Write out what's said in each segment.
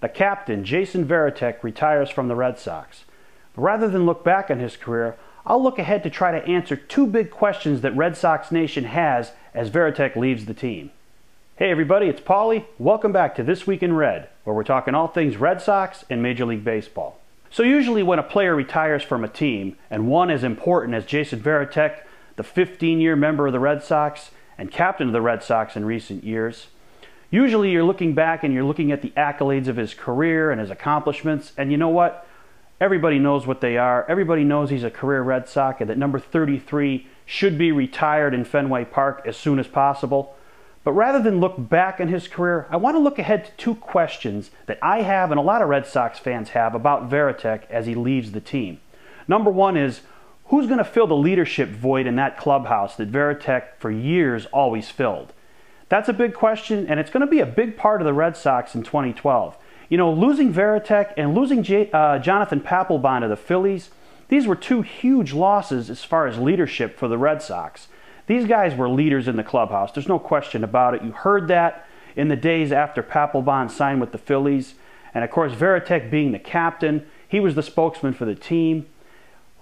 The captain, Jason Varitek, retires from the Red Sox. But rather than look back on his career, I'll look ahead to try to answer two big questions that Red Sox Nation has as Varitek leaves the team. Hey everybody, it's Paulie. Welcome back to This Week in Red, where we're talking all things Red Sox and Major League Baseball. So usually when a player retires from a team, and one as important as Jason Varitek, the 15-year member of the Red Sox and captain of the Red Sox in recent years, usually you're looking back and you're looking at the accolades of his career and his accomplishments, and you know what? Everybody knows what they are. Everybody knows he's a career Red Sox and that number 33 should be retired in Fenway Park as soon as possible. But rather than look back on his career, I want to look ahead to two questions that I have and a lot of Red Sox fans have about Varitek as he leaves the team. Number one is, who's going to fill the leadership void in that clubhouse that Varitek for years always filled? That's a big question, and it's going to be a big part of the Red Sox in 2012. You know, losing Varitek and losing Jonathan Papelbon to the Phillies, these were two huge losses as far as leadership for the Red Sox. These guys were leaders in the clubhouse. There's no question about it. You heard that in the days after Papelbon signed with the Phillies. And of course, Varitek being the captain, he was the spokesman for the team.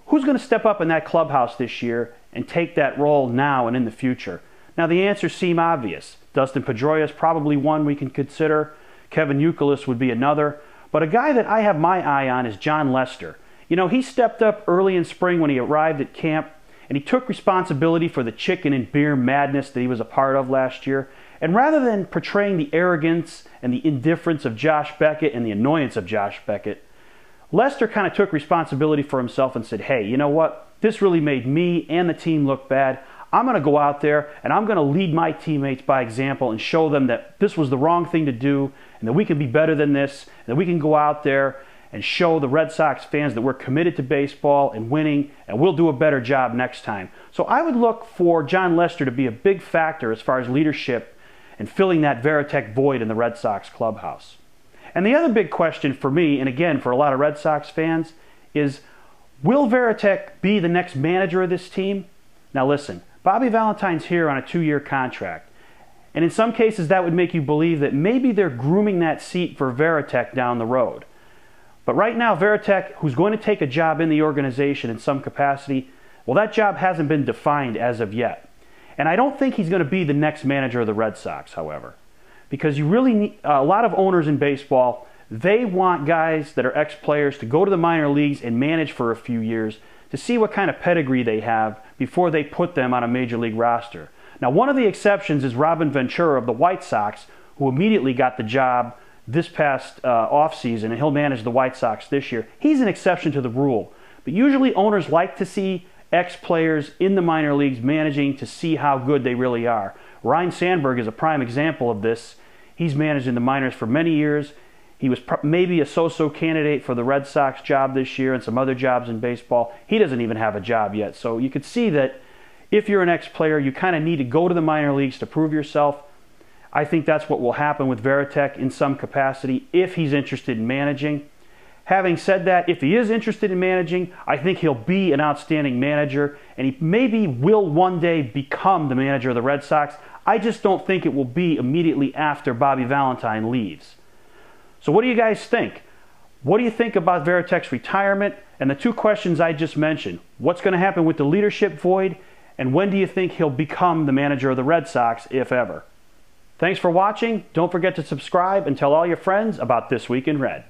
Who's going to step up in that clubhouse this year and take that role now and in the future? Now, the answers seem obvious. Dustin Pedroia is probably one we can consider. Kevin Youkilis would be another. But a guy that I have my eye on is Jon Lester. You know, he stepped up early in spring when he arrived at camp, and he took responsibility for the chicken and beer madness that he was a part of last year. And rather than portraying the arrogance and the indifference of Josh Beckett and the annoyance of Josh Beckett, Lester kind of took responsibility for himself and said, hey, you know what? This really made me and the team look bad. I'm going to go out there and I'm going to lead my teammates by example and show them that this was the wrong thing to do and that we can be better than this, and that we can go out there and show the Red Sox fans that we're committed to baseball and winning, and we'll do a better job next time. So I would look for Jon Lester to be a big factor as far as leadership and filling that Varitek void in the Red Sox clubhouse. And the other big question for me, and again for a lot of Red Sox fans, is will Varitek be the next manager of this team? Now listen, Bobby Valentine's here on a 2-year contract. And in some cases that would make you believe that maybe they're grooming that seat for Varitek down the road. But right now, Varitek, who's going to take a job in the organization in some capacity, well, that job hasn't been defined as of yet. And I don't think he's going to be the next manager of the Red Sox, however. Because you really need, a lot of owners in baseball, they want guys that are ex-players to go to the minor leagues and manage for a few years to see what kind of pedigree they have before they put them on a major league roster. Now, one of the exceptions is Robin Ventura of the White Sox, who immediately got the job this past offseason, and he'll manage the White Sox this year. He's an exception to the rule. But usually owners like to see ex-players in the minor leagues managing to see how good they really are. Ryne Sandberg is a prime example of this. He's managed in the minors for many years. He was maybe a so-so candidate for the Red Sox job this year and some other jobs in baseball. He doesn't even have a job yet. So you could see that if you're an ex-player, you kind of need to go to the minor leagues to prove yourself. I think that's what will happen with Varitek in some capacity if he's interested in managing. Having said that, if he is interested in managing, I think he'll be an outstanding manager, and he maybe will one day become the manager of the Red Sox. I just don't think it will be immediately after Bobby Valentine leaves. So what do you guys think? What do you think about Varitek's retirement and the two questions I just mentioned? What's going to happen with the leadership void, and when do you think he'll become the manager of the Red Sox, if ever? Thanks for watching. Don't forget to subscribe and tell all your friends about This Week in Red.